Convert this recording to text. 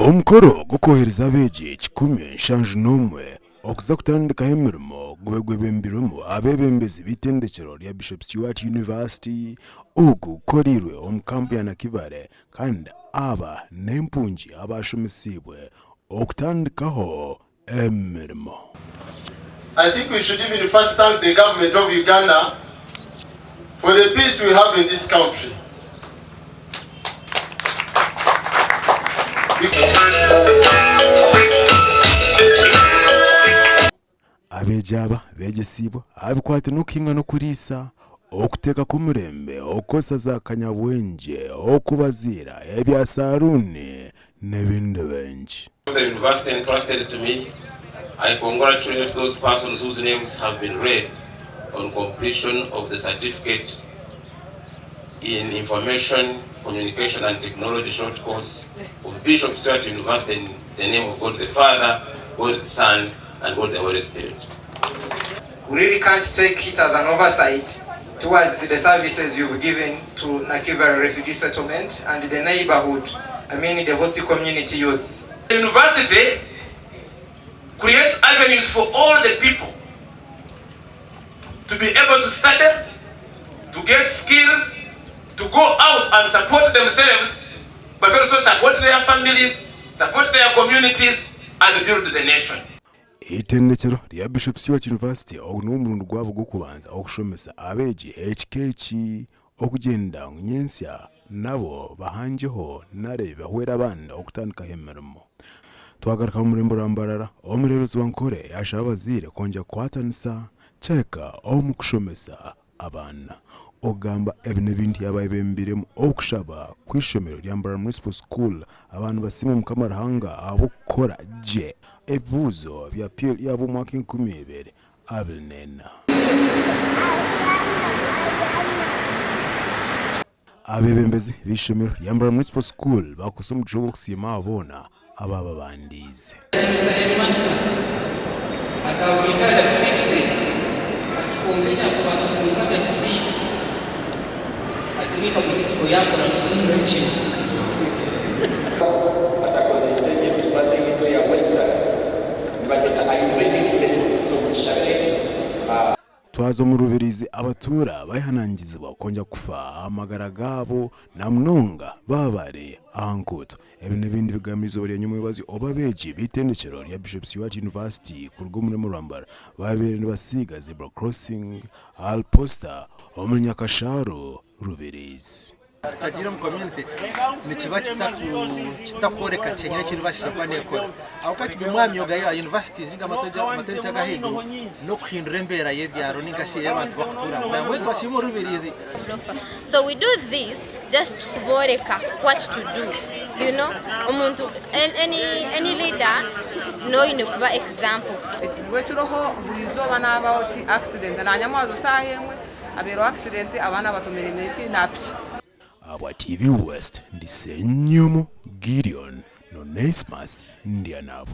omukoro gukohereza abeegi 171 okuza kutandikaho emirimo gube gwebembirwemu abebembezi b'itendekero lya Bishop Stewart University ogukorirwe omu kampu ya Nakivale kandi aba n'empungi abashomesibwe okutandikaho emirimo. I think we should even first thank the government of Uganda for the peace we have in this country. Abejaba begesibwa abikwate n'okuhinga n'okuriisa okuteeka k'omurembe okosa za kanyabwenje okubazira ebya saruuni n'ebindi bingi. The university entrusted to me, I congratulate those persons whose names have been read on completion of the certificate in Information, Communication and Technology short course of Bishop Stewart University in the name of God the Father, God the Son, and God the Holy Spirit. We really can't take it as an oversight towards the services you've given to Nakivale Refugee Settlement and the neighborhood, the host community youth. The university creates avenues for all the people to be able to study, to get skills, to go out and support themselves, but also support their families, support their communities, and build the nation. Itendekero lya Bishop Stewart University ogumurundu gwabo gukubanza okushomesa abeegi ekikeeki okugenda nyensia nabo bahanjeho nare bahwera abandi okutandikaho emirimo. Twagaruka mu murembo rambarara omurebezi wa Nkore yashaba abazire konja kwatanisa cheka omu kushomesa abaana ogamba ebine bintu yabaye bembiremu okushaba kwishomero lya Mbarara Municipal School abantu basima mu kamarahanga abokora je ebuzo bya PL yabo mwaka 2020 abelnena abebembezi b'ishomero lya Mbarara Municipal School bakusoma jogo kusima abona ababa bandize. Mr. Headmaster akavulika 60 akikuonyesha kwa sababu ya speak atumika municipal yako na kusinga nchi atakozesema vitu ya western nibageta ayurvedic medicine so kushare twazo mu rubirizi abatura bayihanangizibwa konja kufa amagara gabo na munonga babare ahankuto ebine bindi bigamizo bari nyuma y'abazi obabeji bitendekero lya Bishop Stewart University ku rugomure mu Rwanda babere basiga zebra crossing al posta omunyakasharo rubirizi tagira mu community ni kiba kitakoreka cyenyine kiribashije kwa nekora aho kati bimwamyoga ya university zinga amategeko gahigo no kwindura embera yebyaro ningashi y'abantu bakutura na wetu asimo rubirizi. So we do this just to kuboreka what to do, you know, umuntu any leader no kuba example. Weturoho burizo bana baoti accident na nyamazo sahemwe abero accident abana batumira neki napshi Aba TV West ndisenyomo Gideon no Nesmas ndianabo.